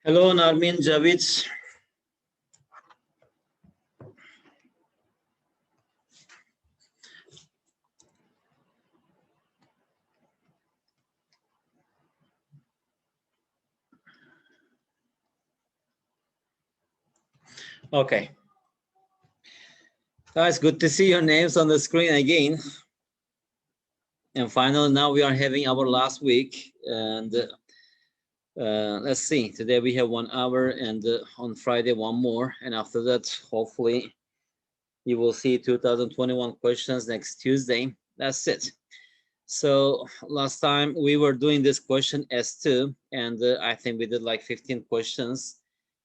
Hello, Narmin Javid. Okay. Guys, good to see your names on the screen again. And finally, now we are having our last week. And let's see, today we have 1 hour, and on Friday, one more. And after that, hopefully, you will see 2021 questions next Tuesday. That's it. So last time we were doing this question S2, and I think we did like 15 questions,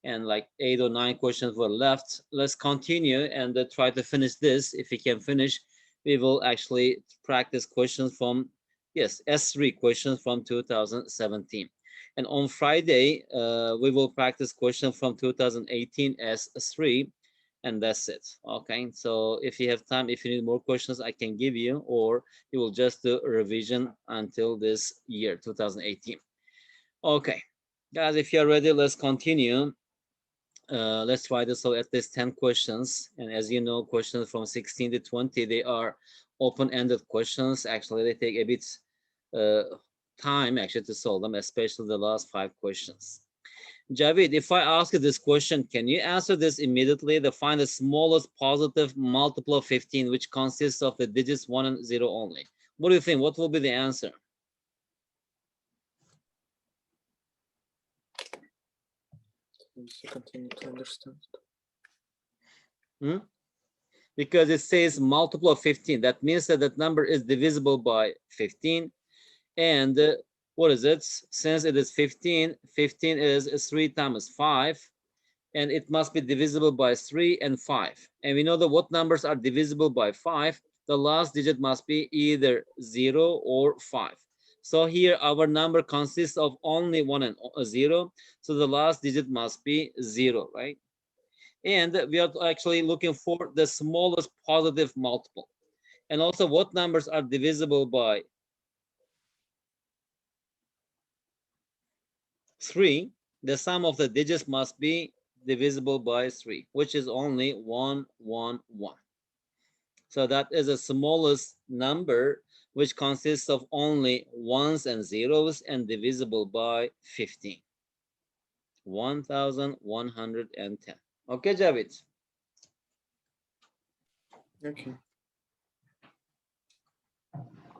and like 8 or 9 questions were left. Let's continue and try to finish this. If we can finish, we will actually practice questions from, yes, S3 questions from 2017. And on Friday, we will practice questions from 2018 S3, and that's it. Okay, so if you have time, if you need more questions, I can give you, or you will just do a revision until this year, 2018. Okay, guys, if you're ready, let's continue. Let's try this. So at least 10 questions. And as you know, questions from 16 to 20, they are open-ended questions. Actually, they take a bit time actually to solve them, especially the last 5 questions. Javid, if I ask you this question, can you answer this immediately? To find the smallest positive multiple of 15, which consists of the digits 1 and 0 only. What do you think? What will be the answer? Continue to understand. Because it says multiple of 15. That means that that number is divisible by 15. And what is it? Since it is 15, 15 is 3 times 5. And it must be divisible by 3 and 5. And we know that what numbers are divisible by 5? The last digit must be either 0 or 5. So here our number consists of only 1 and 0. So the last digit must be 0, right? And we are actually looking for the smallest positive multiple. And also, what numbers are divisible by 3? The sum of the digits must be divisible by 3, which is only 1, 1, 1. So that is the smallest number, which consists of only ones and zeros and divisible by 15. 1110. Okay, Javid? Okay.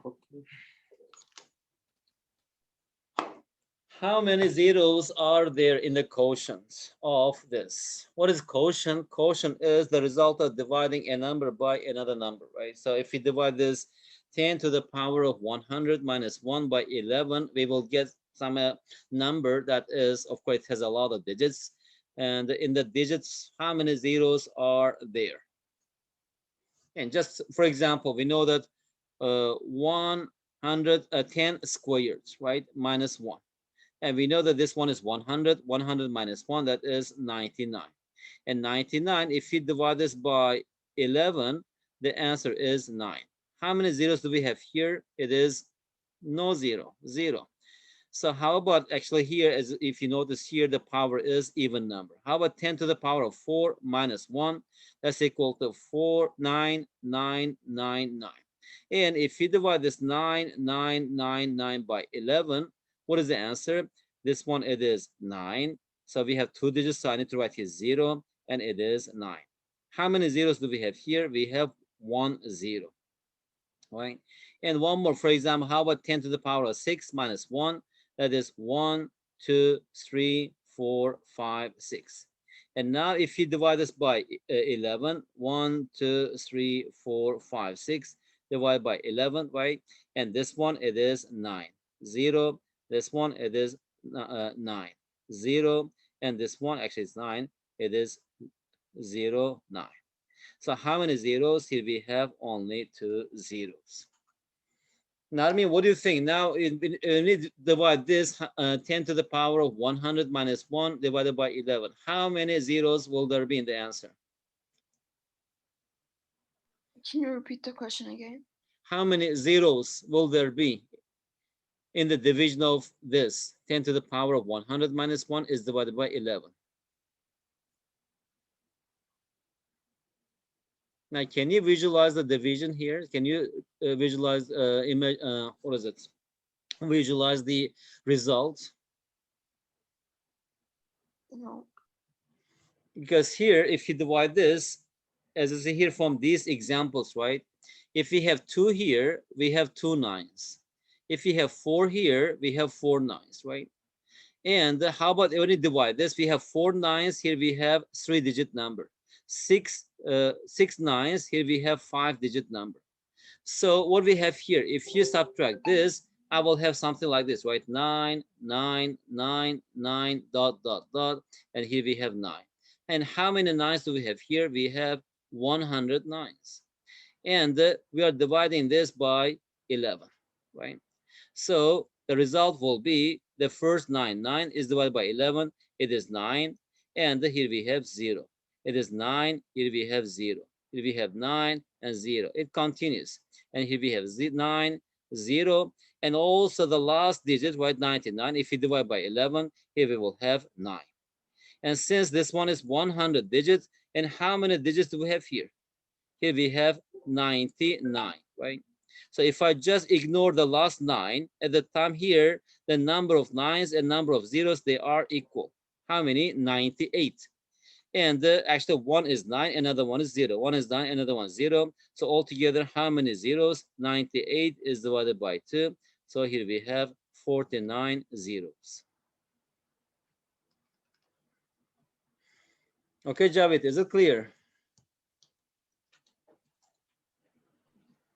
Okay. How many zeros are there in the quotient of this? What is quotient? Quotient is the result of dividing a number by another number, right? So if we divide this 10 to the power of 100 minus 1 by 11, we will get some number that is, of course, it has a lot of digits. And in the digits, how many zeros are there? And just for example, we know that 110 squared, right, minus 1. And we know that this one is 100. 100 minus 1, that is 99. And 99, if you divide this by 11, the answer is 9. How many zeros do we have here? It is no zero, 0. So how about actually here, as if you notice here, the power is even number. How about 10 to the power of 4 minus 1? That's equal to 49999. And if you divide this 9999 by 11, what is the answer? This one, it is 9. So we have 2 digits, so I need to write here 0, and it is 9. How many zeros do we have here? We have 1 0. Right? And one more, for example, how about 10 to the power of 6 minus 1? That is 1, 2, 3, 4, 5, 6. And now if you divide this by 11, 1, 2, 3, 4, 5, 6, divide by 11, right? And this one, it is 9. 0. This one, it is 9. 0. And this one, actually, it's 9. It is 0, 9. So how many zeros? Here we have only 2 zeros. Now, I mean, what do you think? Now, you need to divide this 10 to the power of 100 minus 1 divided by 11. How many zeros will there be in the answer? Can you repeat the question again? How many zeros will there be in the division of this? 10 to the power of 100 minus 1 is divided by 11. Now, can you visualize the division here? Can you visualize, what is it? Visualize the result? No. Because here, if you divide this, as I see here from these examples, right? If we have 2 here, we have 2 nines. If we have 4 here, we have 4 nines, right? And how about when we divide this? We have 4 nines. Here we have 3-digit number. 6 nines. Here we have 5-digit number. So what we have here, if you subtract this, I will have something like this, right? 9, 9, 9, 9, dot, dot, dot. And here we have 9. And how many nines do we have here? We have 100 nines. And we are dividing this by 11, right? So the result will be the first 9. 9 is divided by 11. It is 9. And here we have 0. It is 9. Here we have 0. Here we have 9 and 0. It continues. And here we have 9, 0. And also the last digit, right, 99. If we divide by 11, here we will have 9. And since this one is 100 digits, and how many digits do we have here? Here we have 99, right? So if I just ignore the last 9, at the time here, the number of nines and number of zeros, they are equal. How many? 98. And actually, one is 9, another one is 0. One is 9, another one is 0. So altogether, how many zeros? 98 is divided by 2. So here we have 49 zeros. Okay, Javed, is it clear?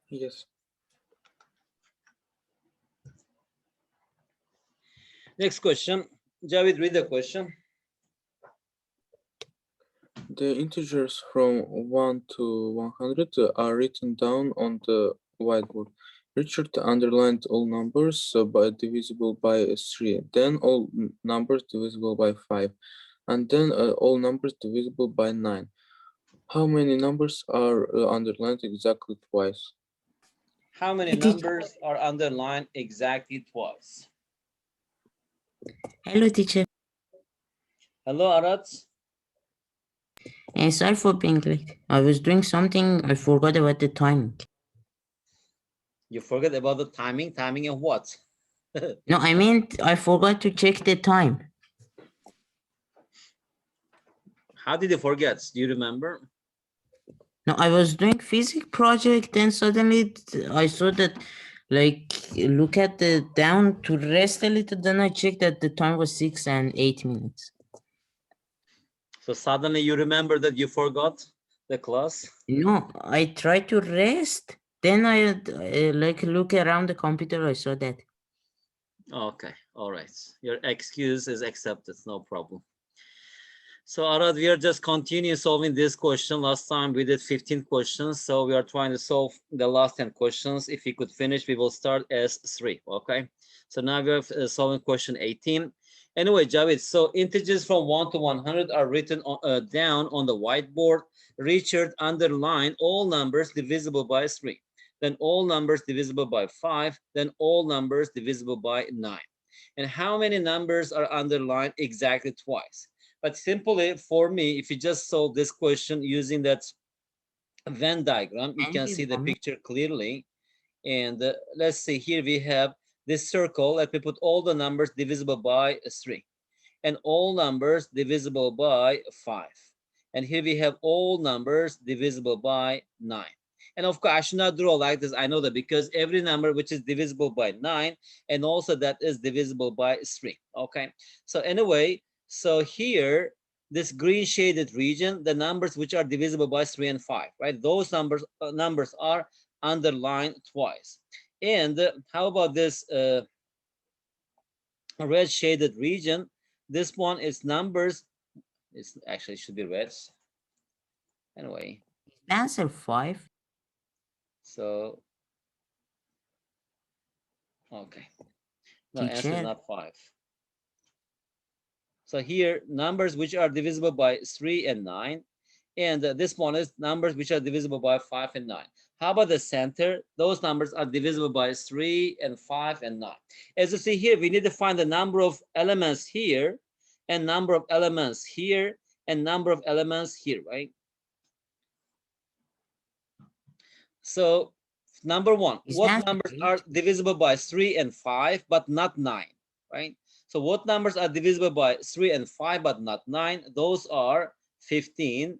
Yes. Next question. Javed, read the question. The integers from 1 to 100 are written down on the whiteboard. Richard underlined all numbers divisible by 3, then all numbers divisible by 5, and then all numbers divisible by 9. How many numbers are underlined exactly twice? How many numbers are underlined exactly twice? Hello, teacher. Hello, Arat. Sorry for being late. I was doing something. I forgot about the timing. You forget about the timing? Timing of what? No, I meant I forgot to check the time. How did you forget? Do you remember? No, I was doing physics project, and suddenly I saw that, like, look at the down to rest a little. Then I checked that the time was 6 and 8 minutes. So suddenly you remember that you forgot the class? No, I tried to rest. Then I like look around the computer. I saw that. Okay, all right. Your excuse is accepted, no problem. So Arad, we are just continue solving this question. Last time we did 15 questions, so we are trying to solve the last 10 questions. If we could finish, we will start as 3, okay? So now we are solving question 18. Anyway, Javid, so integers from 1 to 100 are written down on the whiteboard. Richard underlined all numbers divisible by 3, then all numbers divisible by 5, then all numbers divisible by 9. And how many numbers are underlined exactly twice? But simply for me, if you just solve this question using that Venn diagram, you can see the picture clearly. And let's see, here we have this circle. Let me put all the numbers divisible by 3 and all numbers divisible by 5. And here we have all numbers divisible by 9. And of course, I should not draw like this. I know that because every number which is divisible by 9 and also that is divisible by 3. Okay. So anyway, so here, this green shaded region, the numbers which are divisible by 3 and 5, right? Those numbers are underlined twice. And how about this red shaded region? This one is numbers. It's actually should be red. Anyway. Answer 5. So, okay. No, Teacher. answer is not 5. So here, numbers which are divisible by 3 and 9. And this one is numbers which are divisible by 5 and 9. How about the center? Those numbers are divisible by 3 and 5 and 9. As you see here, we need to find the number of elements here and number of elements here and number of elements here, right? So number one, Is what that numbers right? are divisible by 3 and 5 but not 9, right? So what numbers are divisible by 3 and 5 but not 9? Those are 15,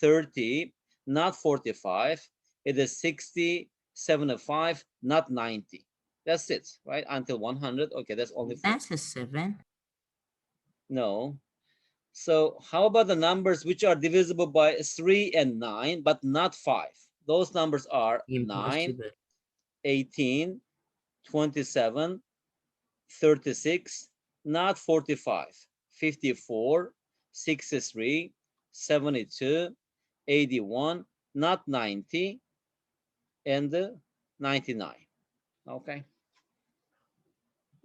30, not 45. It is 60, 75, not 90. That's it, right? Until 100. Okay, that's only 4. That's a 7. No. So how about the numbers which are divisible by 3 and 9 but not 5? Those numbers are 9, Impossible. 18, 27, 36, not 45, 54, 63, 72, 81, not 90, and 99. Okay.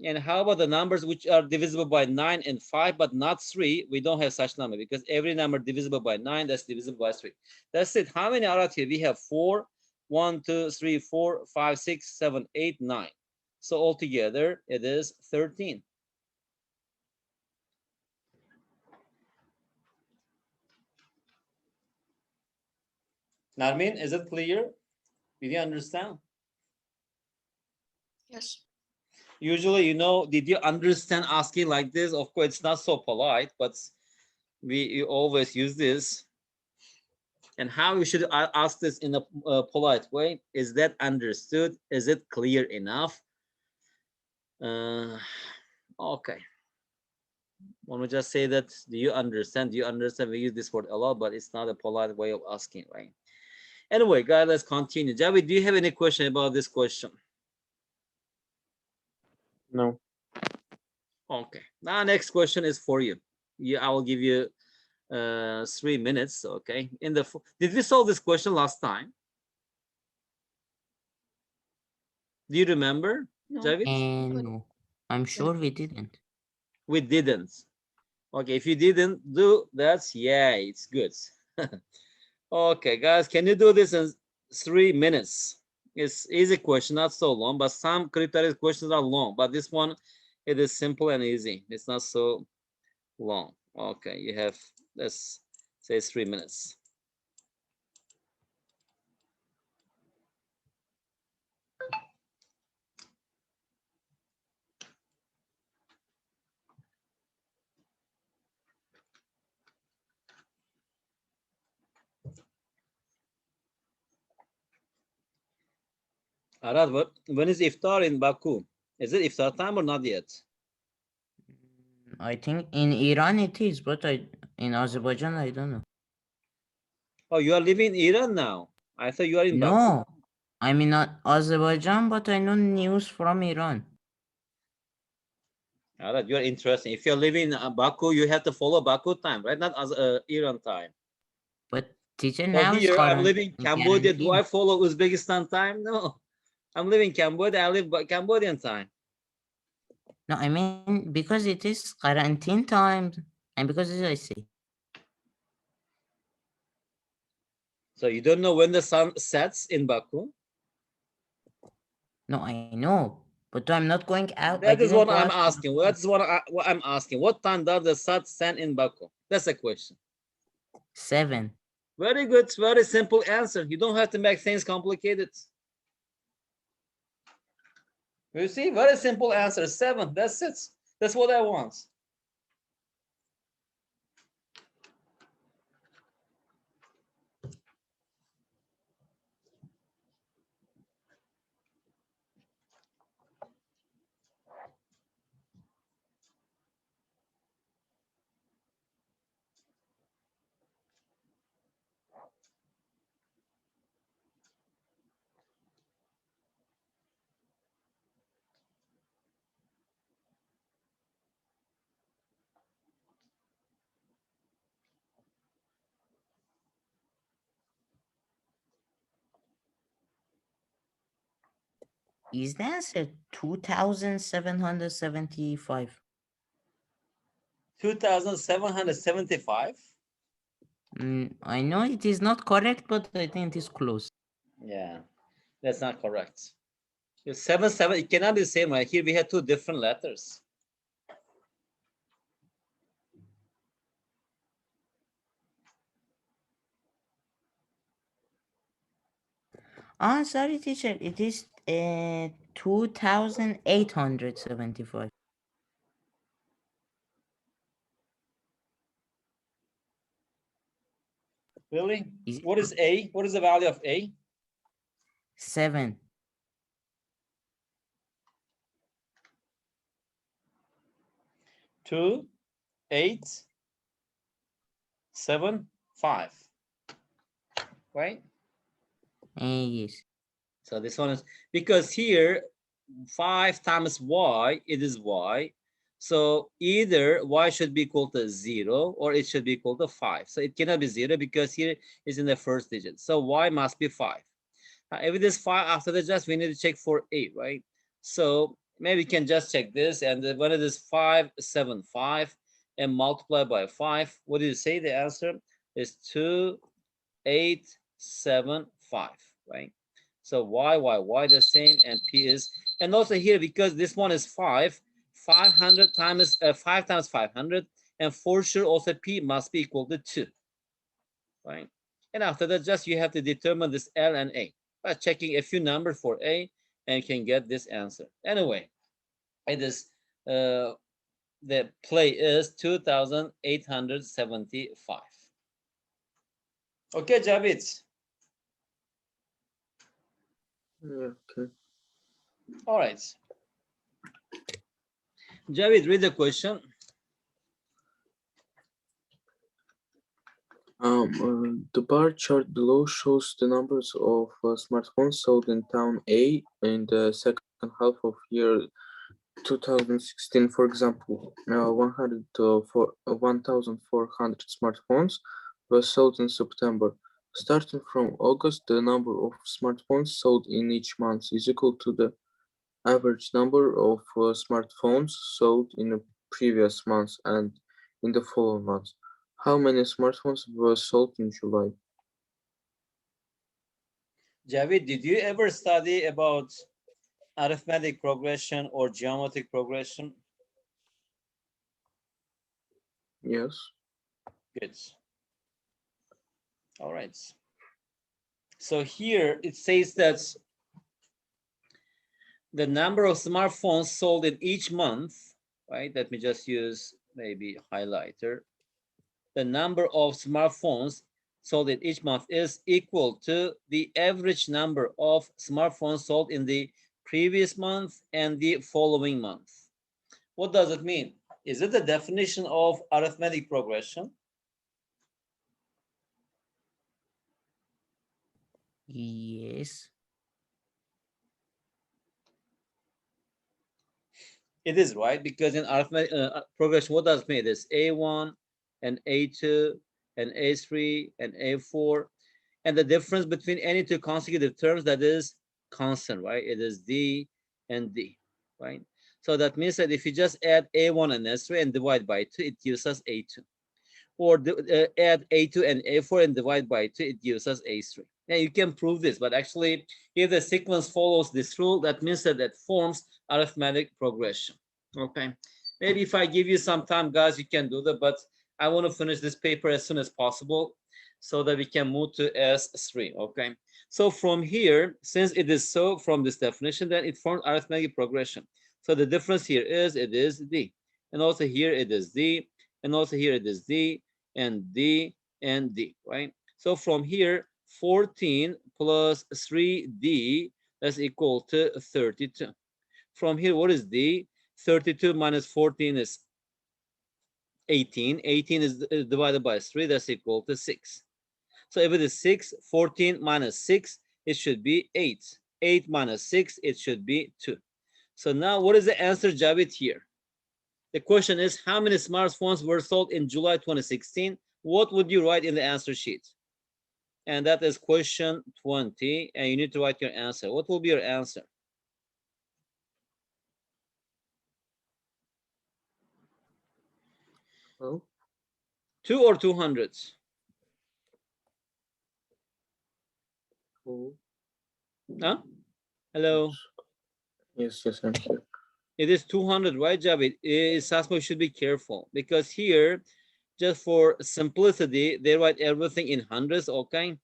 And how about the numbers which are divisible by 9 and 5, but not 3? We don't have such number because every number divisible by 9, that's divisible by 3. That's it. How many are out here? We have 4, 1, 2, 3, 4, 5, 6, 7, 8, 9. So altogether, it is 13. Narmin, is it clear? Did you understand? Yes. Usually, did you understand asking like this? Of course, it's not so polite, but we always use this. And how you should ask this in a polite way? Is that understood? Is it clear enough? Okay. Want to just say that, do you understand? Do you understand? We use this word a lot, but it's not a polite way of asking, right? Anyway, guys, let's continue. Javi, do you have any question about this question? No. Okay. Now, next question is for you. I will give you 3 minutes. Okay. Did we solve this question last time? Do you remember, No. Javid? And no, I'm sure we didn't. We didn't. Okay, if you didn't do that, yeah, it's good. Okay, guys, can you do this in 3 minutes? It's easy question, not so long, but some criteria questions are long, but this one, it is simple and easy. It's not so long. Okay, you have, let's say 3 minutes. Arad, when is iftar in Baku? Is it iftar time or not yet? I think in Iran it is, but in Azerbaijan I don't know. Oh, you are living in Iran now. I thought you are in Baku. No, I'm in Azerbaijan, but I know news from Iran. Arad, you are interesting. If you're living in Baku, you have to follow Baku time, right? Not as Iran time. But teacher, So now is here I'm living in Cambodia. Do quarantine. I follow Uzbekistan time? No. I'm living in Cambodia. I live by Cambodian time. No, I mean because it is quarantine time, and because as I say. So you don't know when the sun sets in Baku? No, I know, but I'm not going out. I That is didn't what go I'm out. asking. That's what I'm asking. What time does the sun set in Baku? That's a question. 7. Very good. Very simple answer. You don't have to make things complicated. You see, very simple answer. 7. That's it. That's what I want. Is the answer 2,775? 2,775. I know it is not correct, but I think it is close. Yeah. That's not correct. 7, it cannot be the same, right? Here we have two different letters. Oh, sorry, teacher. It is 2,875. Really? Is What is A? What is the value of A? 7. 2, 8, 7, 5. Right? Yes. So this one is because here 5 times y, it is y. So either y should be equal to 0 or it should be equal to 5. So it cannot be 0 because here is in the first digit. So y must be 5. If it is 5 after the just, we need to check for 8, right? So maybe we can just check this. And when it is 5, 7, 5 and multiply by 5, what do you say? The answer is 2, 8, 7, 5, right? So y the same, and p is, and also here because this one is 5, 500 times 5 times 500, and for sure also p must be equal to 2, right? And after that, just you have to determine this L and A by checking a few numbers for A, and you can get this answer. Anyway, it is the play is 2,875. Okay, Javid. Yeah, okay. All right. Javid, read the question. The bar chart below shows the numbers of smartphones sold in town A in the second half of year 2016. For example, 1,400 smartphones were sold in September. Starting from August, the number of smartphones sold in each month is equal to the average number of smartphones sold in the previous month and in the following month. How many smartphones were sold in July? Javid, did you ever study about arithmetic progression or geometric progression? Yes. Good. All right. So here it says that the number of smartphones sold in each month, right? Let me just use maybe highlighter. The number of smartphones sold in each month is equal to the average number of smartphones sold in the previous month and the following month. What does it mean? Is it the definition of arithmetic progression? Yes. It is, right? Because in arithmetic progression, what does it mean? It is A1 and A2 and A3 and A4. And the difference between any two consecutive terms, that is constant, right? It is D and D, right? So that means that if you just add A1 and S3 and divide by 2, it gives us A2. Or add A2 and A4 and divide by 2, it gives us A3. Now you can prove this, but actually, if the sequence follows this rule, that means that that forms arithmetic progression. Okay, maybe if I give you some time, guys, you can do that, but I want to finish this paper as soon as possible so that we can move to S3. Okay, so from here, since it is so from this definition, then it forms arithmetic progression. So the difference here is it is D, and also here it is D, and also here it is D and D and D, right? So from here, 14 plus 3D, that's equal to 32. From here, what is D? 32 minus 14 is 18. 18 is divided by 3, that's equal to 6. So if it is 6, 14 minus 6, it should be 8. 8 minus 6, it should be 2. So now what is the answer, Javid, here? The question is, how many smartphones were sold in July 2016? What would you write in the answer sheet? And that is question 20, and you need to write your answer. What will be your answer? Well, 2 or 200? oh, Huh? Hello. Yes, yes, I'm here. It is 200, right, Javid? Sasmo should be careful because here, just for simplicity, they write everything in hundreds, okay?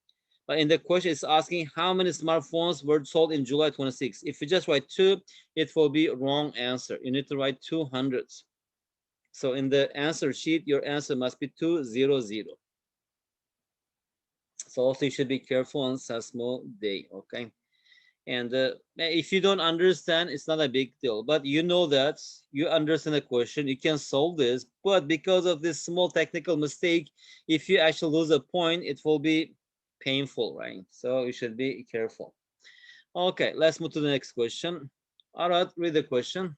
But in the question, it's asking how many smartphones were sold in July 26. If you just write two, it will be wrong answer. You need to write 200. So in the answer sheet, your answer must be 200. So also you should be careful on Sasmo day, okay? And if you don't understand, it's not a big deal. But you know that you understand the question, you can solve this. But because of this small technical mistake, if you actually lose a point, it will be painful, right? So you should be careful. Okay, let's move to the next question. Arat, read the question.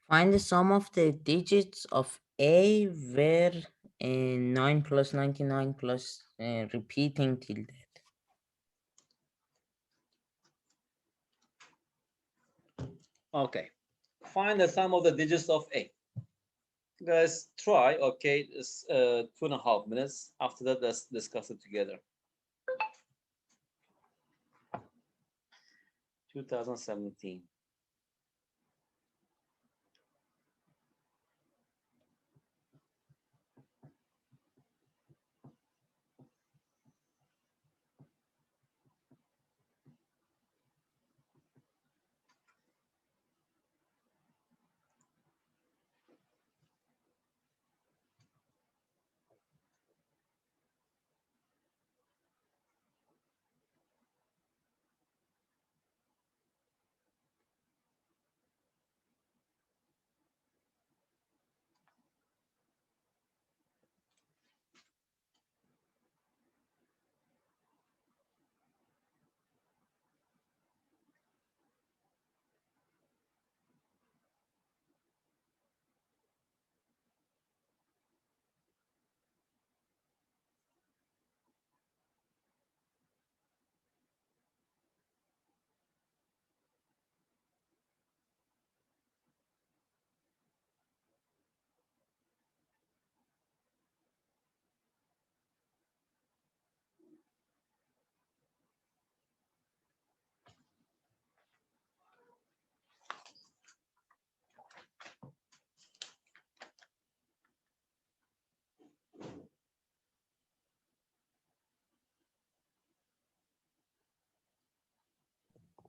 Find the sum of the digits of A where 9 plus 99 plus repeating tilde. Okay, find the sum of the digits of A. Guys, try. Okay, it's 2.5 minutes. After that, let's discuss it together. 2017.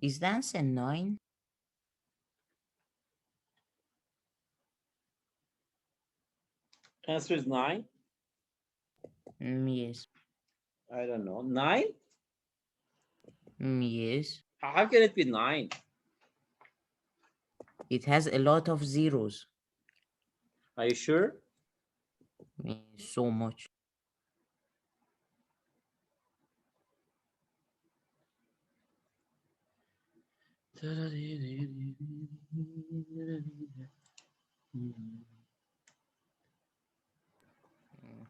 Is the answer 9? Answer is 9. Yes. I don't know. 9? Yes. How can it be 9? It has a lot of zeros. Are you sure? So much.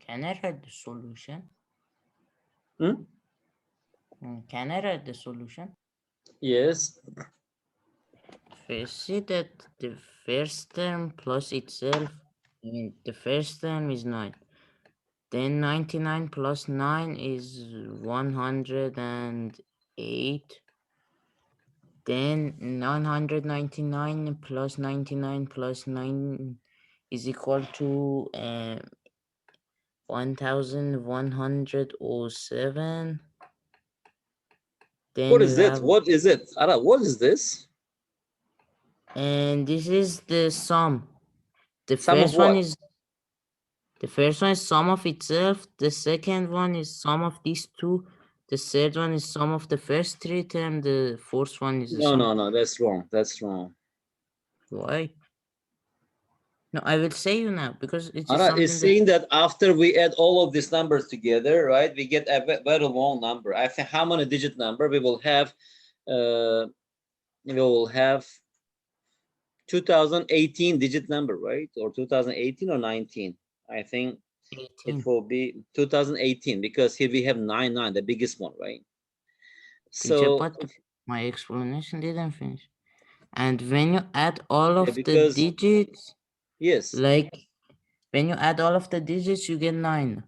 Can I write the solution? Hmm? Can I write the solution? Yes. First, see that the first term plus itself, the first term is 9. Then 99 plus 9 is 108. Then 999 plus 99 plus 9 is equal to 1107. Then What you is it? have, What is it? Ara, what is this? and this is the sum. The Sum of first one what? is sum of itself. The second one is sum of these two. The third one is sum of the first three term. The fourth one is the No, sum. no, no. That's wrong. That's wrong. Why? No, I will say you now because it is Ara is something that saying that after we add all of these numbers together, right, we get a very long number. I think how many digit number we will have? We will have 2018 digit number, right? Or 2018 or 19. I think it 18. will be 2018 because here we have 99, the biggest one, right? Teacher, So but my explanation didn't finish. And when you add all yeah, of the because digits, yes, like when you add all of the digits, you get 9.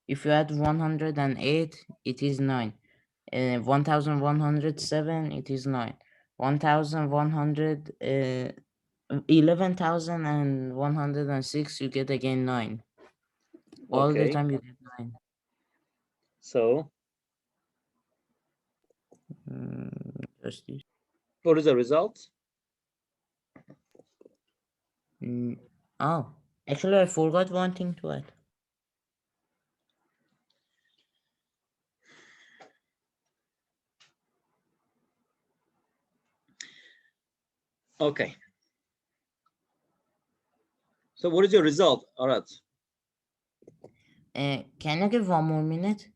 If you add 108, it is 9. 1107, it is 9. 1100, 11,106, you get again 9. All the Okay. time you get 9. So Just this. what is the result? Oh, actually, I forgot one thing to add. Okay. So what is your result, Arad? Can you give one more minute?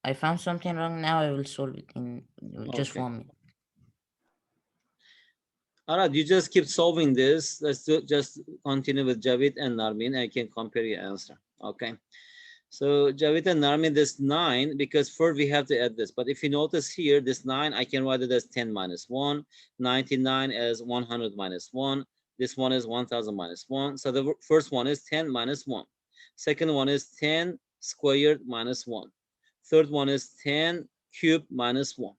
I found something wrong. Now I will solve it in just Okay. 1 minute. Arad, you just keep solving this. Let's just continue with Javid and Narmin. I can compare your answer. Okay. So Javid and Narmin, this 9, because first we have to add this. But if you notice here, this 9, I can write it as 10 minus 1, 99 as 100 minus 1. This one is 1000 minus 1. So the first one is 10 minus 1. Second one is 10 squared minus 1. Third one is 10 cubed minus 1.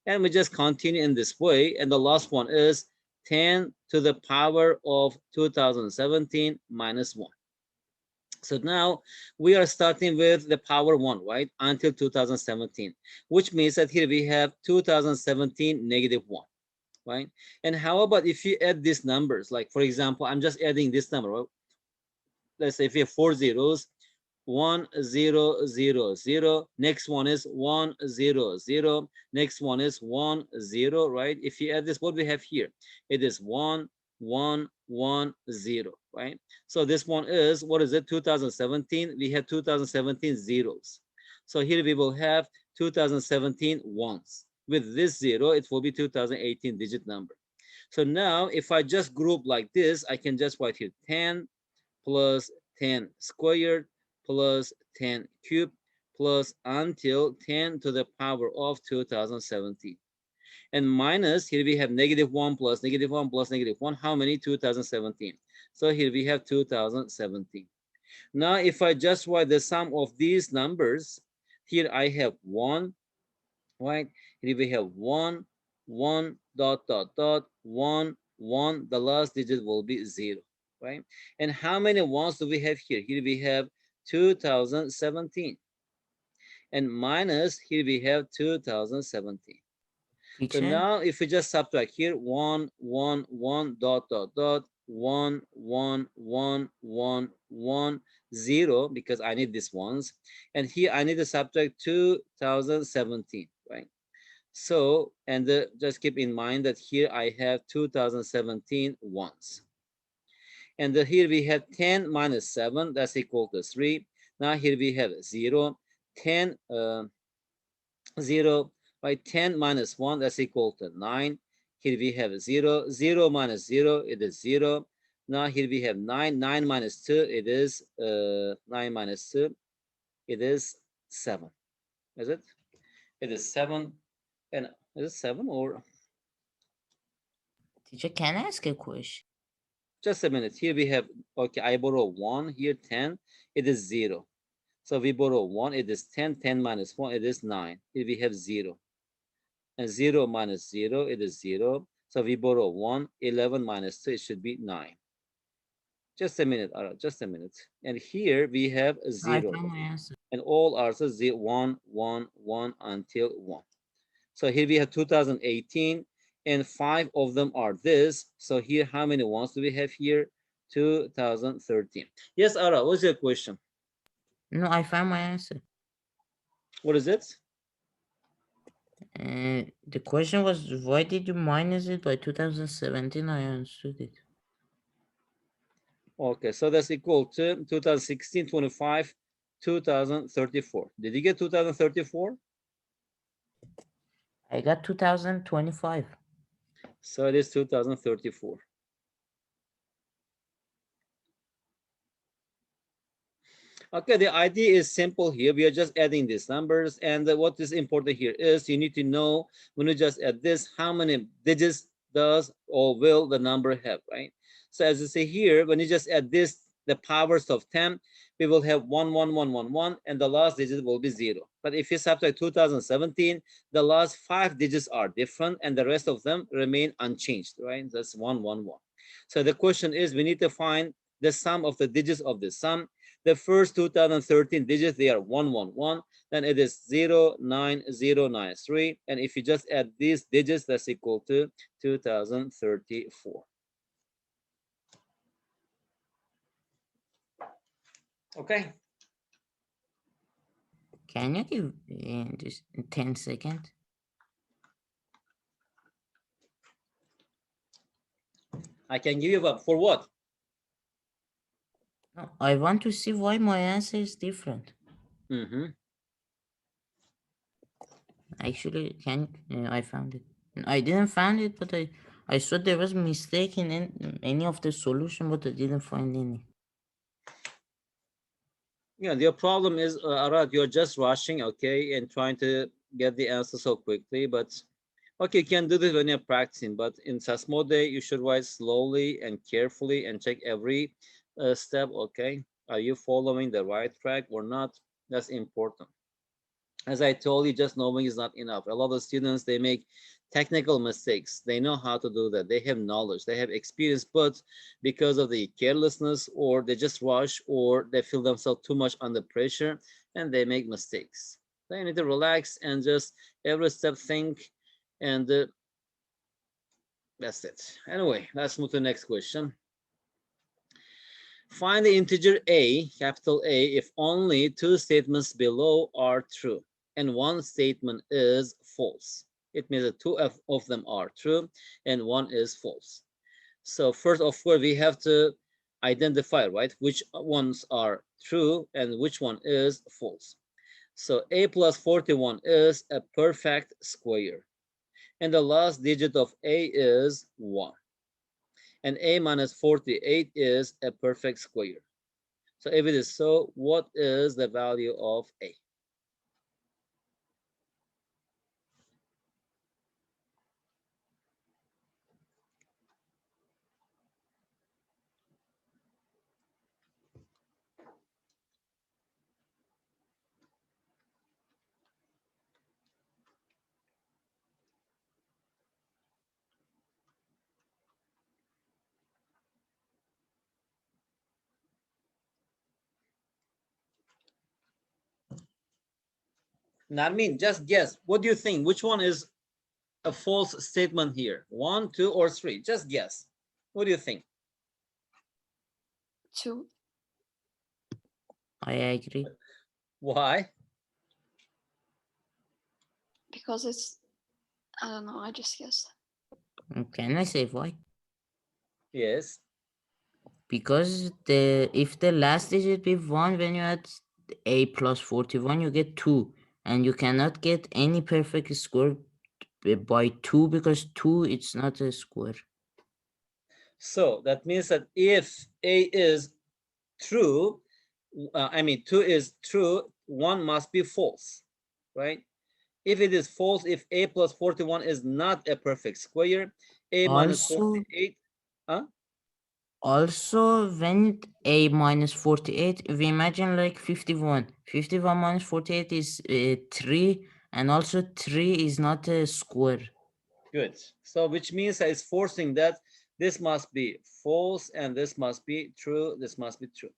And we just continue in this way. And the last one is 10 to the power of 2017 minus 1. So now we are starting with the power 1, right, until 2017, which means that here we have 2017 negative 1, right? And how about if you add these numbers, like for example, I'm just adding this number, right? Let's say if you have 4 zeros, 1000, next one is 100, next one is 10, right? If you add this, what we have here, it is 1110, right? So this one is, what is it, 2017? We have 2017 zeros. So here we will have 2017 ones. With this 0, it will be 2018 digit number. So now if I just group like this, I can just write here 10 plus 10 squared plus 10 cubed plus until 10 to the power of 2017. And minus, here we have negative 1 plus negative 1 plus negative 1. How many? 2017. So here we have 2017. Now, if I just write the sum of these numbers, here I have 1, right? Here we have 1, 1, dot, dot, dot, 1, 1. The last digit will be 0, right? And how many ones do we have here? Here we have 2017. And minus, here we have 2017. So Teacher, now if we just subtract here, 1, 1, 1, dot, dot, dot, 1, 1, 1, 1, 1, 0, because I need these ones. And here I need to subtract 2017, right? So, and just keep in mind that here I have 2017 ones. And here we have 10 minus 7, that's equal to 3. Now here we have 0, 10, 0, right? 10 minus 1, that's equal to 9. Here we have 0, 0 minus 0, it is 0. Now here we have 9, 9 minus 2, it is 9 minus 2, it is 7. Is it? It is 7. And is it 7 or? teacher, can I ask a question? Just a minute. Here we have, okay, I borrow 1, here 10, it is 0. So we borrow 1, it is 10, 10 minus 1, it is 9. Here we have 0. And 0 minus 0, it is 0. So we borrow 1, 11 minus 2, it should be 9. Just a minute, just a minute. And here we have a I 0. found my answer. And all are 1, 1, 1 until 1. So here we have 2018, and 5 of them are this. So here, how many ones do we have here? 2013. Yes, Ara, what's your question? No, I found my answer. What is it? The question was, why did you minus it by 2017? I understood it. Okay, so that's equal to 2016, 25, 2034. Did you get 2034? I got 2025. So it is 2034. Okay, the idea is simple here. We are just adding these numbers. And what is important here is you need to know when you just add this, how many digits does or will the number have, right? So as you see here, when you just add this, the powers of 10, we will have 1, 1, 1, 1, 1, and the last digit will be 0. But if you subtract 2017, the last 5 digits are different and the rest of them remain unchanged, right? That's 1, 1, 1. So the question is, we need to find the sum of the digits of the sum. The first 2013 digits, they are 1, 1, 1. Then it is 0, 9, 0, 9, 3. And if you just add these digits, that's equal to 2034. Okay. Can you give just 10 seconds? I can give you up for what? No, I want to see why my answer is different. Actually, I found it. I didn't find it, but I saw there was mistake in any of the solution, but I didn't find any. Yeah, your problem is, Arad, you're just rushing, okay, and trying to get the answer so quickly. But okay, you can do this when you're practicing. But in Sasmo day, you should write slowly and carefully and check every step. Okay, are you following the right track or not? That's important. As I told you, just knowing is not enough. A lot of students, they make technical mistakes. They know how to do that. They have knowledge, they have experience, but because of the carelessness, or they just rush, or they feel themselves too much under pressure, and they make mistakes. They need to relax and just every step think, and that's it. Anyway, let's move to the next question. Find the integer a, capital A, if only two statements below are true and one statement is false. It means that two of them are true and one is false. So first, of course, we have to identify, right, which ones are true and which one is false. So a plus 41 is a perfect square. And the last digit of a is 1. And a minus 48 is a perfect square. So if it is so, what is the value of a? Narmin, just guess. What do you think? Which one is a false statement here? 1, 2, or 3? Just guess. What do you think? 2. I agree. Why? Because it's, I don't know, I just guessed. Can I say why? Yes. Because if the last digit be 1, when you add a plus 41, you get 2. And you cannot get any perfect square by 2 because 2 it's not a square. So that means that if a is true, I mean 2 is true, 1 must be false, right? If it is false, if a plus 41 is not a perfect square, a minus Also, 48, huh? Also, when a minus 48, we imagine like 51. 51 minus 48 is 3, and also 3 is not a square. Good. So which means that it's forcing that this must be false and this must be true, this must be true.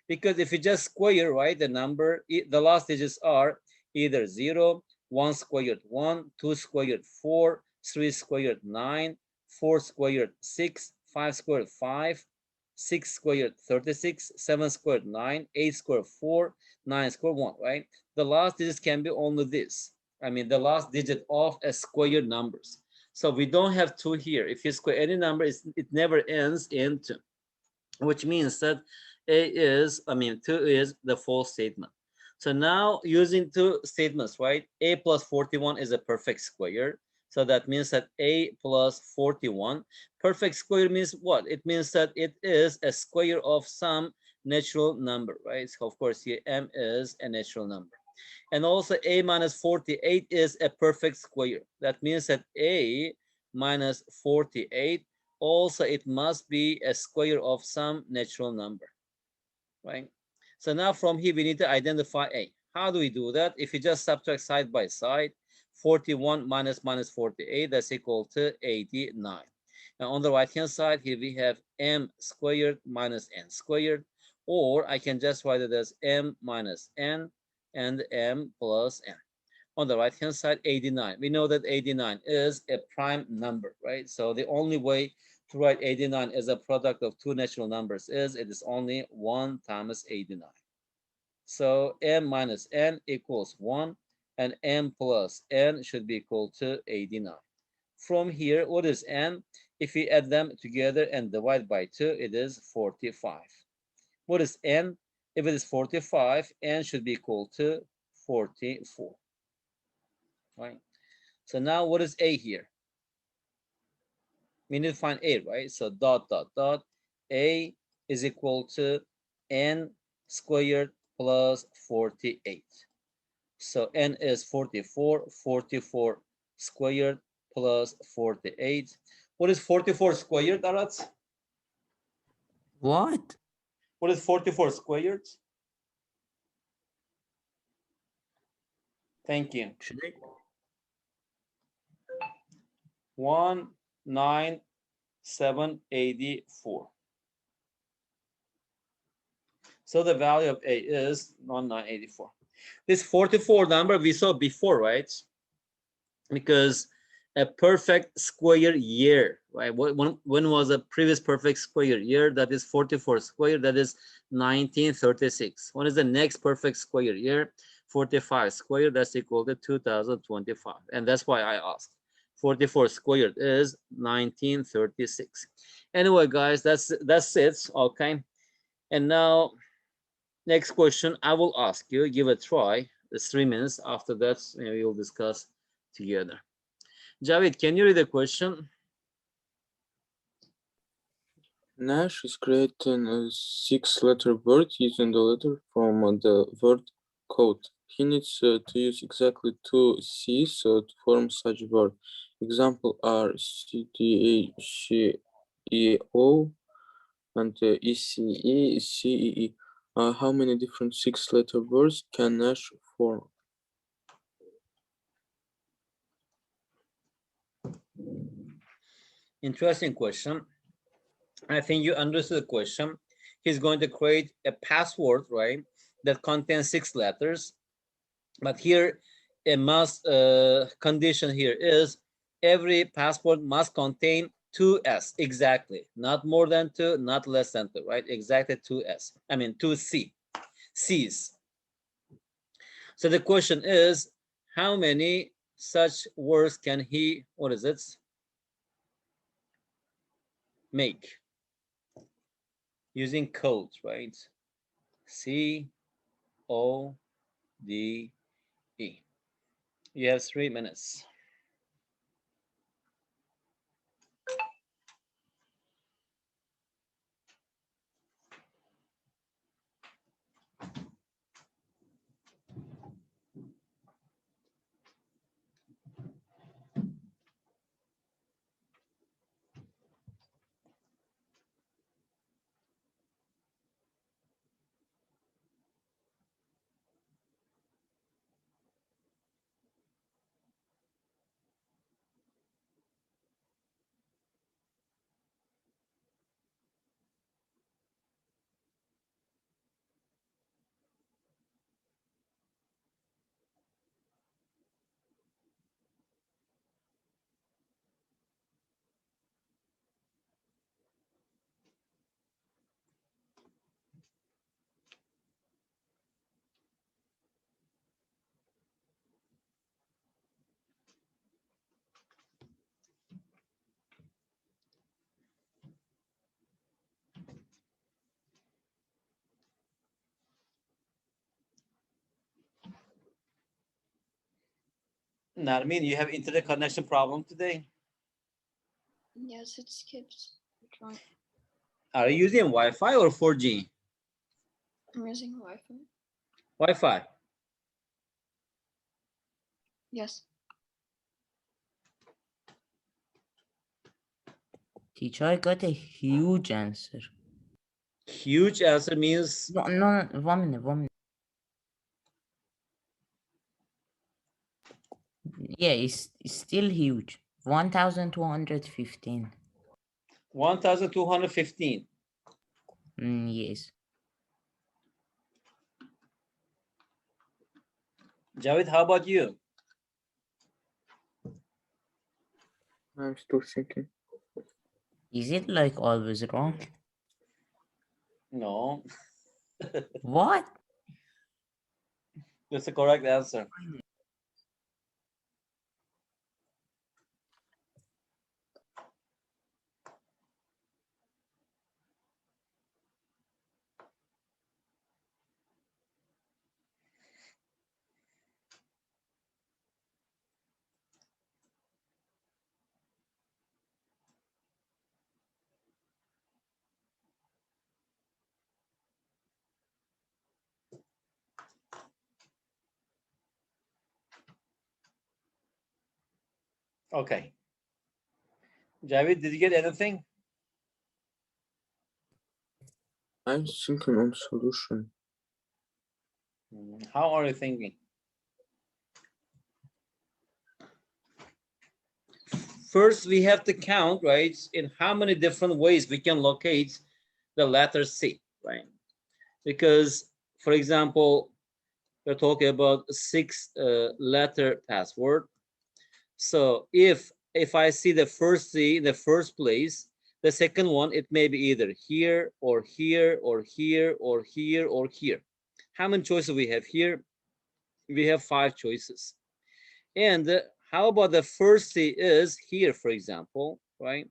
Because if you just square, right, the number, the last digits are either 0, 1 squared 1, 2 squared 4, 3 squared 9, 4 squared 6, 5 squared 5, 6 squared 36, 7 squared 9, 8 squared 4, 9 squared 1, right? The last digits can be only this. I mean, the last digit of a squared numbers. So we don't have 2 here. If you square any number, it never ends in 2, which means that a is, I mean, 2 is the false statement. So now using two statements, right? A plus 41 is a perfect square. So that means that a plus 41, perfect square means what? It means that it is a square of some natural number, right? So of course here m is a natural number. And also a minus 48 is a perfect square. That means that a minus 48, also it must be a square of some natural number, right? So now from here, we need to identify A. How do we do that? If you just subtract side by side, 41 minus 48, that's equal to 89. Now on the right-hand side, here we have m squared minus n squared, or I can just write it as m minus n and m plus n. On the right-hand side, 89. We know that 89 is a prime number, right? So the only way to write 89 as a product of two natural numbers is it is only 1 times 89. So m minus n equals 1, and m plus n should be equal to 89. From here, what is n? If we add them together and divide by 2, it is 45. What is n? If it is 45, n should be equal to 44. Right? So now what is a here? We need to find a, right? So dot, dot, dot. A is equal to n squared plus 48. So n is 44, 44 squared plus 48. What is 44 squared, Arat? What? What is 44 squared? Thank you. Should I? 19784. So the value of A is 1984. This 44 number we saw before, right? Because a perfect square year, right? When was a previous perfect square year? That is 44 square, that is 1936. When is the next perfect square year? 45 square, that's equal to 2025. And that's why I asked. 44 squared is 1936. Anyway, guys, that's it, okay? And now, next question I will ask you, give a try. It's 3 minutes. After that, maybe we'll discuss together. Javid, can you read the question? Nash is creating a 6-letter word using the letter from the word code. He needs to use exactly 2 C's to form such a word. Example are CDACEO and ECE, how many different 6-letter words can Nash form? Interesting question. I think you understood the question. He's going to create a password, right, that contains 6 letters. But here, a must condition here is every password must contain 2S exactly, not more than 2, not less than 2, right? Exactly 2S. I mean 2C, C's. So the question is, how many such words can he, what is it, make using codes, right? C O D E. You have 3 minutes. Narmin, you have internet connection problem today? Yes, it skips. Try. Are you using Wi-Fi or 4G? I'm using Wi-Fi. Wi-Fi. Yes. Teacher, I got a huge answer. Huge answer means No, no, 1 minute, 1 minute. Yeah, it's still huge. 1,215. 1,215. Yes. Javed, how about you? I'm still thinking. Is it like always wrong? No, What? that's the correct answer. Okay. Javed, did you get anything? I'm thinking on solution. How are you thinking? First, we have to count, right, in how many different ways we can locate the letter C, right? Because, for example, we're talking about a 6-letter password. So if I see the first C in the first place, the second one, it may be either here or here or here or here or here. How many choices we have here? We have 5 choices. And how about the first C is here, for example, right?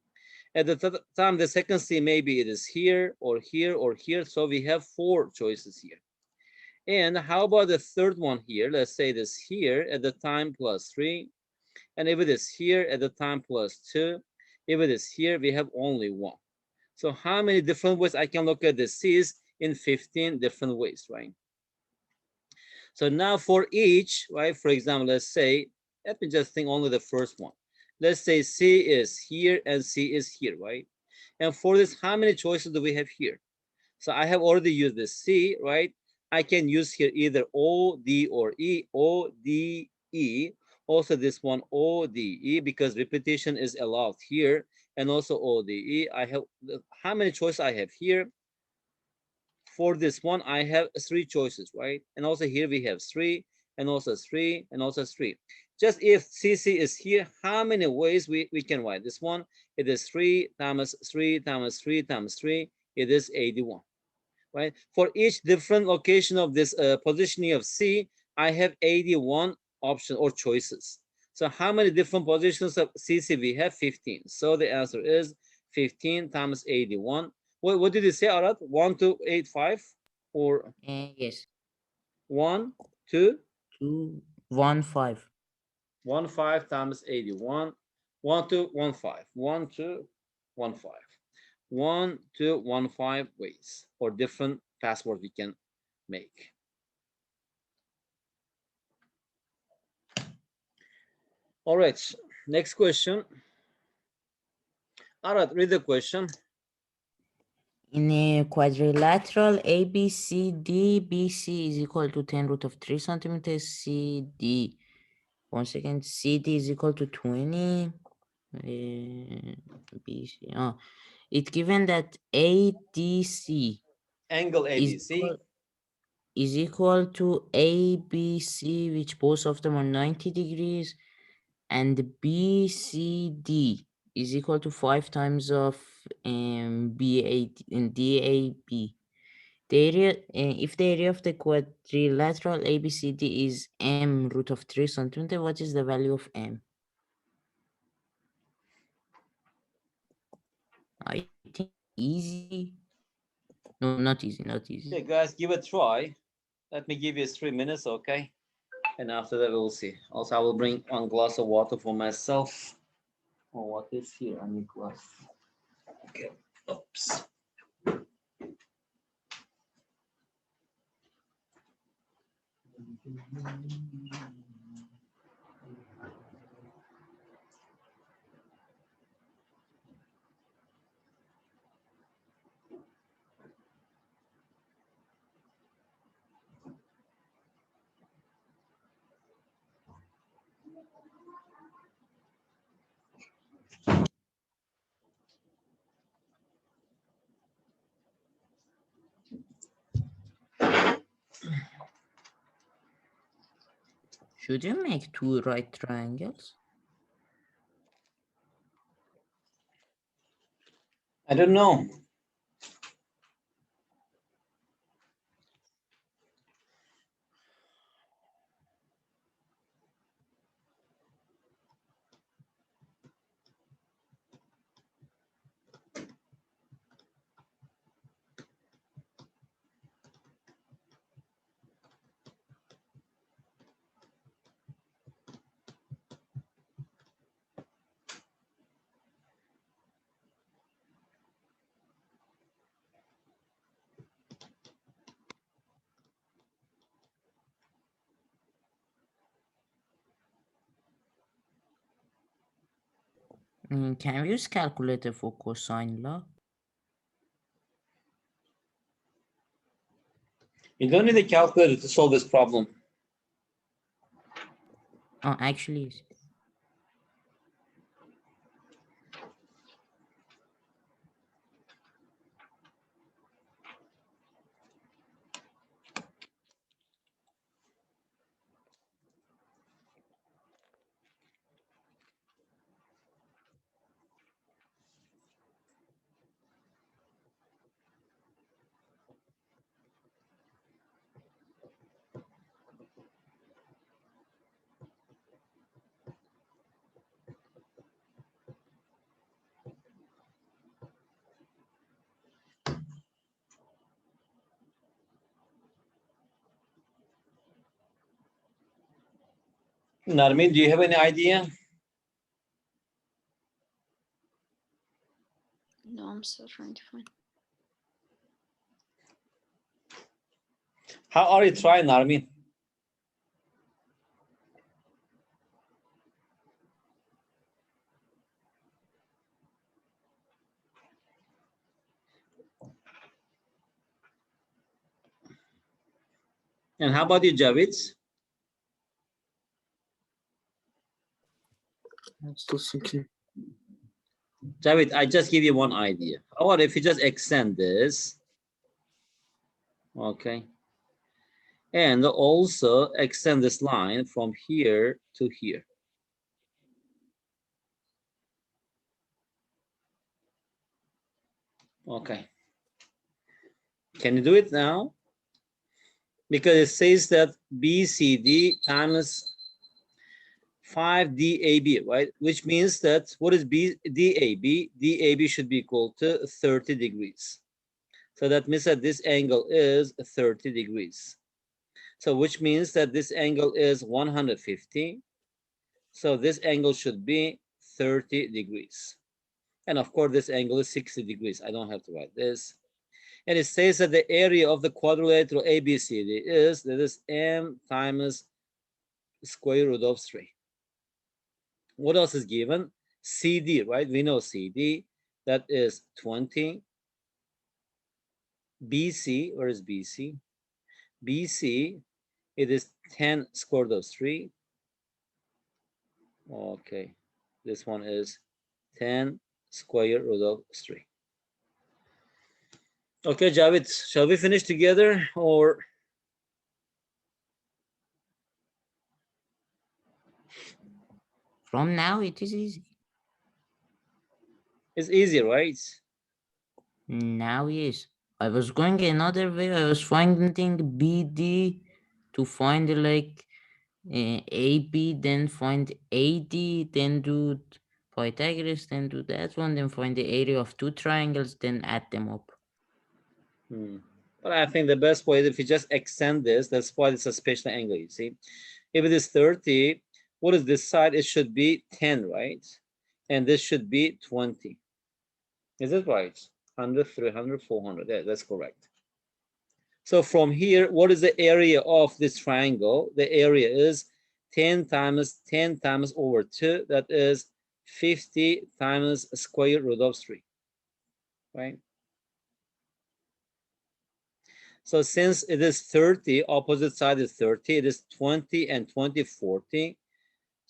At the time, the second C, maybe it is here or here or here. So we have 4 choices here. And how about the third one here? Let's say this here at the time plus 3. And if it is here at the time plus 2, if it is here, we have only 1. So how many different ways I can look at the C's? In 15 different ways, right? So now for each, right, for example, let's say, let me just think only the first one. Let's say C is here and C is here, right? And for this, how many choices do we have here? So I have already used the C, right? I can use here either O, D, or E, O, D, E. Also this one, O, D, E, because repetition is allowed here. And also O, D, E. I have, how many choices I have here? For this one, I have 3 choices, right? And also here we have 3, and also 3, and also 3. Just if CC is here, how many ways we can write this one? It is 3 times 3 times 3 times 3. It is 81, right? For each different location of this positioning of C, I have 81 options or choices. So how many different positions of CC we have? 15. So the answer is 15 times 81. What did you say, Arad? 1285 or Yes. 1, 2, 2, 1, 5. 1, 5 times 81. 1, 2, 1, 5. 1, 2, 1, 5. 1, 2, 1, 5 ways or different passwords we can make. All right, next question. Arad, read the question. In a quadrilateral ABCD, BC is equal to 10 root of 3 centimeters. CD, 1 second, CD is equal to 20. BC. Oh, it's given that ADC Angle is ABC. equal to ABC, which both of them are 90 degrees, and BCD is equal to 5 times of BA and DAB. The area, if the area of the quadrilateral ABCD is m root of 3 centimeter, what is the value of m? I think easy. No, not easy, not easy. Okay, guys, give it a try. Let me give you 3 minutes, okay? And after that, we'll see. Also, I will bring 1 glass of water for myself. Oh, what is here? I need glass. Okay. Oops. Should you make two right triangles? I don't know. Can we use calculator for cosine law? You don't need a calculator to solve this problem. Oh, actually, yes. Narmin, do you have any idea? No, I'm still trying to find. How are you trying, Narmin? And how about you, Javid? I'm still thinking. Javid, I just give you one idea. How about if you just extend this? Okay. And also extend this line from here to here. Okay. Can you do it now? Because it says that BCD times 5DAB, right? Which means that what is DAB? DAB should be equal to 30 degrees. So that means that this angle is 30 degrees. So which means that this angle is 150. So this angle should be 30 degrees. And of course, this angle is 60 degrees. I don't have to write this. And it says that the area of the quadrilateral ABCD is, that is m times square root of 3. What else is given? CD, right? We know CD, that is 20. BC, where is BC? BC, it is 10 square root of 3. Okay, this one is 10 square root of 3. Okay, Javed, shall we finish together or? From now, it is easy. It's easy, right? Now, yes. I was going another way. I was finding BD to find like AB, then find AD, then do Pythagoras, then do that one, then find the area of two triangles, then add them up. But I think the best way is if you just extend this, that's why it's a special angle, you see. If it is 30, what is this side? It should be 10, right? And this should be 20. Is it right? 100, 300, 400. Yeah, that's correct. So from here, what is the area of this triangle? The area is 10 times 10 times over 2. That is 50 times square root of 3, right? So since it is 30, opposite side is 30, it is 20 and 20, 40.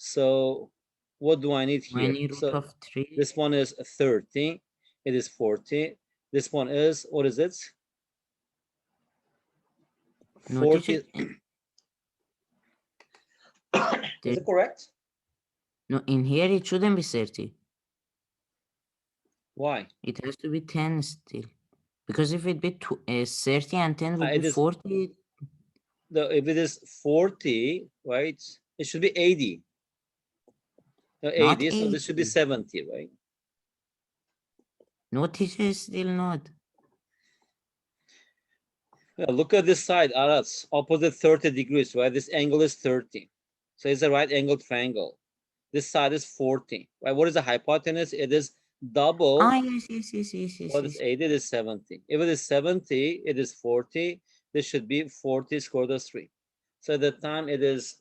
So what do I need here? 20 root So of 3. this one is 30, it is 40. This one is, what is it? No, 40. Is it correct? No, in here it shouldn't be 30. Why? It has to be 10 still. Because if it be 30 and 10 would It be is 40. if it is 40, right? It should be 80. No, Not 80, so this should be 80. 70, right? No, teacher, still not. Look at this side, Aras, opposite 30 degrees, right? This angle is 30. So it's a right angle triangle. This side is 40, right? What is the hypotenuse? It is double. Ah, yes. What is 80? It is 70. If it is 70, it is 40. This should be 40 square root of 3. So at the time it is,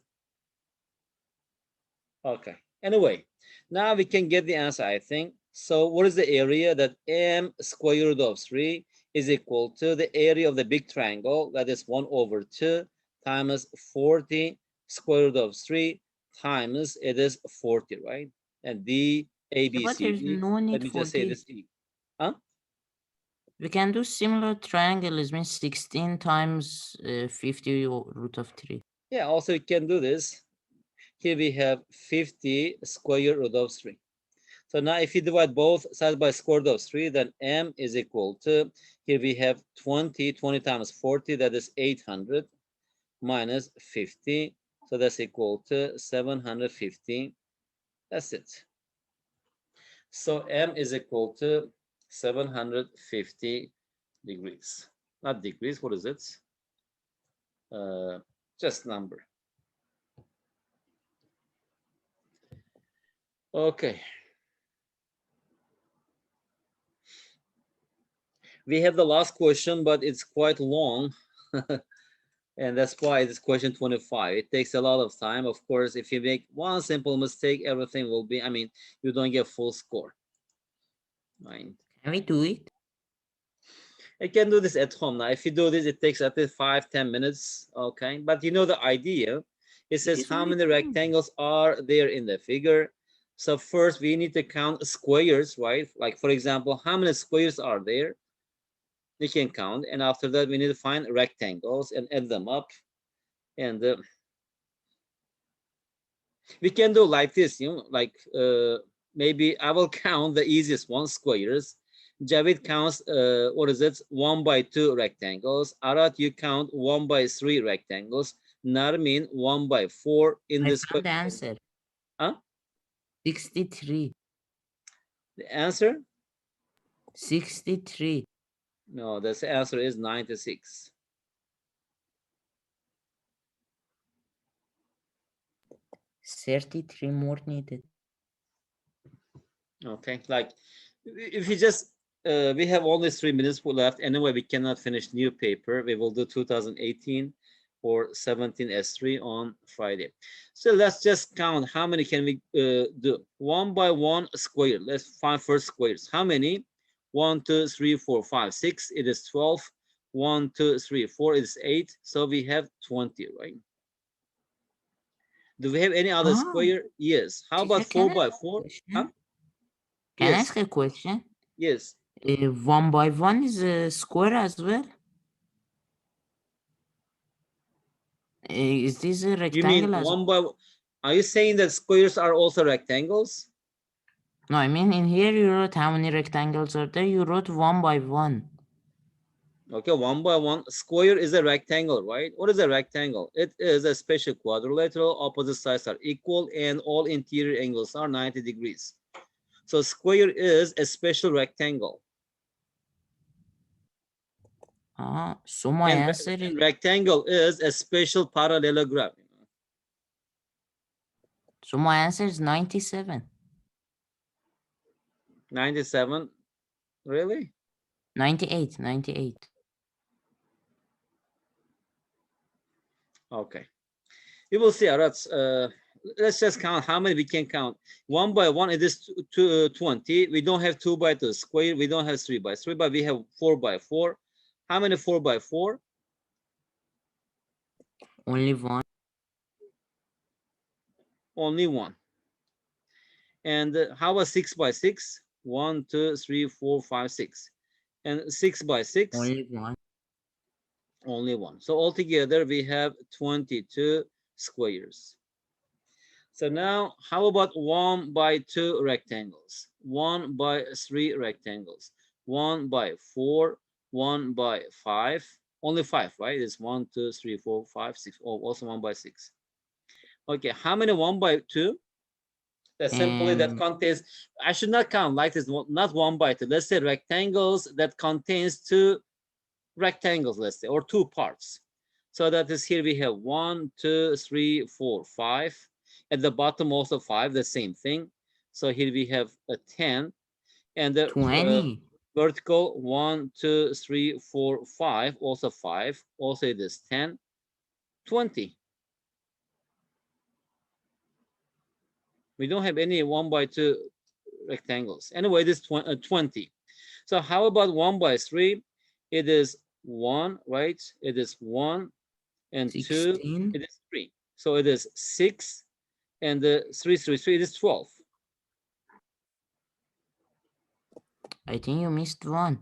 okay. Anyway, now we can get the answer, I think. So what is the area that m square root of 3 is equal to the area of the big triangle, that is 1 over 2 times 40 square root of 3 times it is 40, right? And D, A, B, But C, there's D. no Let need me for just say this. this E. Huh? We can do similar triangle, it means 16 times 50 root of 3. Yeah, also you can do this. Here we have 50 square root of 3. So now if you divide both sides by square root of 3, then m is equal to, here we have 20 times 40, that is 800, minus 50. So that's equal to 750. That's it. So m is equal to 750 degrees. Not degrees, what is it? Just number. Okay. We have the last question, but it's quite long. And that's why it's question 25. It takes a lot of time. Of course, if you make one simple mistake, everything will be, I mean, you don't get full score. Right. Can we do it? I can do this at home. Now, if you do this, it takes at least 5-10 minutes. Okay. But you know the idea. It says Yes, how I many can. rectangles are there in the figure. So first we need to count squares, right? Like for example, how many squares are there? You can count. And after that, we need to find rectangles and add them up. And we can do like this, you know, like maybe I will count the easiest one, squares. Javid counts, what is it, 1 by 2 rectangles. Arat, you count 1 by 3 rectangles. Narmin, 1 by 4 in I this found the question. answer. Huh? 63. The answer? 63. No, the answer is 96. 33 more needed. Okay, like if you just we have only 3 minutes left anyway. We cannot finish new paper. We will do 2018 or 17 S3 on Friday. So let's just count how many can we do. 1 by 1 square. Let's find first squares. How many? 1 2 3 4 5 6. It is 12. 1 2 3 4 is 8. So we have 20, right? Do we have any other square? Yes. How Teacher, about 4 by 4? Huh? Can I Yes. ask a question? Yes. 1 by 1 is a square as well? Is this a You mean rectangle as well? one by? Are you saying that squares are also rectangles? No, I mean in here you wrote how many rectangles are there? You wrote 1 by 1. Okay, 1 by 1 square is a rectangle, right? What is a rectangle? It is a special quadrilateral. Opposite sides are equal and all interior angles are 90 degrees. So square is a special rectangle. So my And answer is rectangle is a special parallelogram. 97. 97, really? 98. Okay. You will see, Arats. Let's just count how many we can count. 1 by 1, it is 20. We don't have 2 by 2 square. We don't have 3 by 3, but we have 4 by 4. How many 4 by 4? Only 1. Only 1. And how about 6 by 6? 1, 2, 3, 4, 5, 6. And 6 by 6? Only 1. Only 1. So altogether, we have 22 squares. So now, how about 1 by 2 rectangles? 1 by 3 rectangles. 1 by 4, 1 by 5. Only 5, right? It's 1, 2, 3, 4, 5, 6. Oh, also 1 by 6. Okay, how many 1 by 2? That simply that contains, I should not count like this, not 1 by 2. Let's say rectangles that contains 2 rectangles, let's say, or 2 parts. So that is here we have 1, 2, 3, 4, 5. At the bottom also 5, the same thing. So here we have a 10. And the 20. vertical 1, 2, 3, 4, 5, also 5. Also it is 10, 20. We don't have any 1 by 2 rectangles. Anyway, it is 20. So how about 1 by 3? It is 1, right? It is 1 and 2. 16. It is 3. So it is 6 and 3, 3, 3. It is 12. I think you missed one.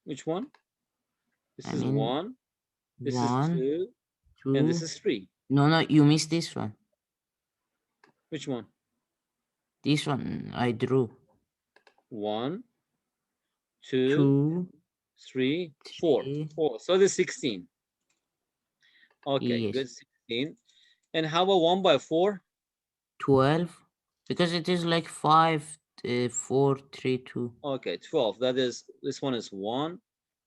Which one? This I is mean, 1. This is 1, 2. 2. And this is 3. No, you missed this one. Which one? This one I drew. 1, 2, 2, 3, 4. 3. 4. So it is 16. Okay, Yes. good. 16. And how about 1 by 4? 12. Because it is like 5, 4, 3, 2. Okay, 12. That is, this one is 1,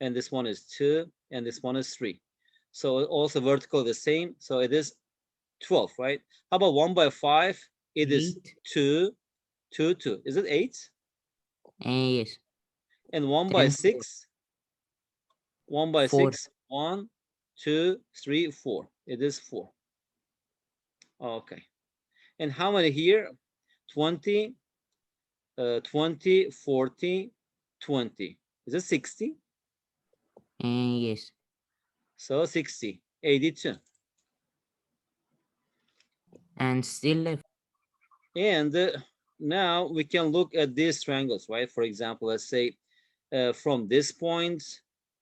and this one is 2, and this one is 3. So also vertical the same. So it is 12, right? How about 1 by 5? It is 8. 2, 2, 2. Is it 8? Yes. And 1 by 10, 6? 1 by 4. 6? 1, 2, 3, 4. It is 4. Okay. And how many here? 20, 20, 40, 20. Is it 60? Yes. So 60, 82. And still left. And now we can look at these triangles, right? For example, let's say from this point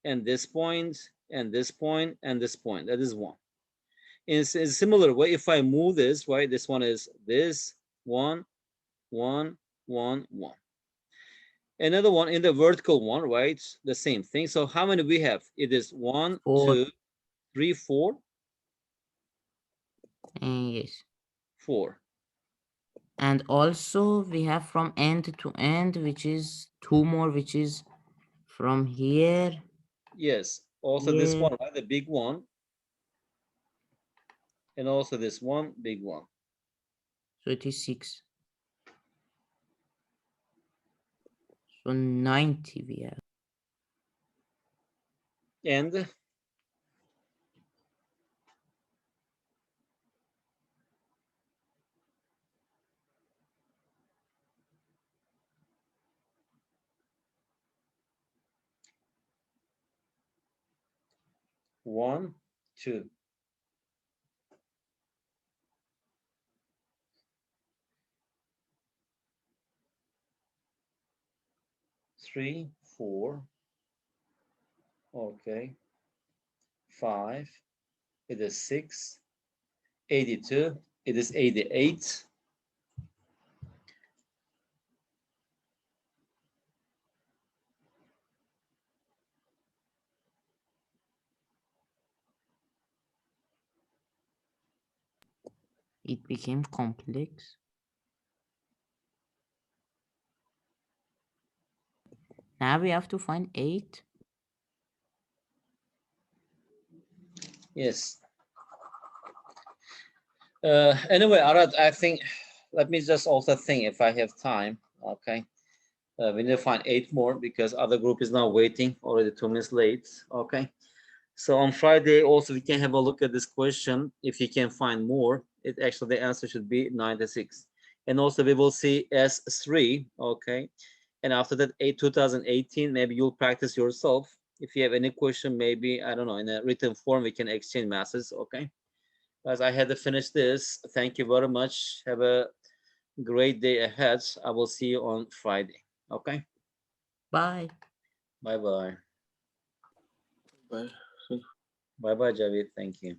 and this point and this point and this point. That is 1. In a similar way, if I move this, right, this one is this 1, 1, 1, 1. Another one in the vertical one, right? The same thing. So how many we have? It is 1, 4. 2, 3, 4, Yes. 4. And also we have from end to end, which is 2 more, which is from here. Yes. Also this one, right? The big one. And also this one, big one. So it is 6. So 90 we have. And 1, 2. 3, 4. Okay. 5. It is 6. 82. It is 88. It became complex. Now we have to find 8. Yes. Anyway, Arad, I think, let me just also think if I have time. Okay. We need to find 8 more because other group is now waiting, already 2 minutes late. Okay. So on Friday also we can have a look at this question. If you can find more, it actually the answer should be 96. And also we will see S3. Okay. And after that, 2018, maybe you'll practice yourself. If you have any question, maybe, I don't know, in a written form, we can exchange messages. Okay. Guys, I had to finish this. Thank you very much. Have a great day ahead. I will see you on Friday. Okay. Bye. Bye bye. Bye. Bye bye, Javid. Thank you.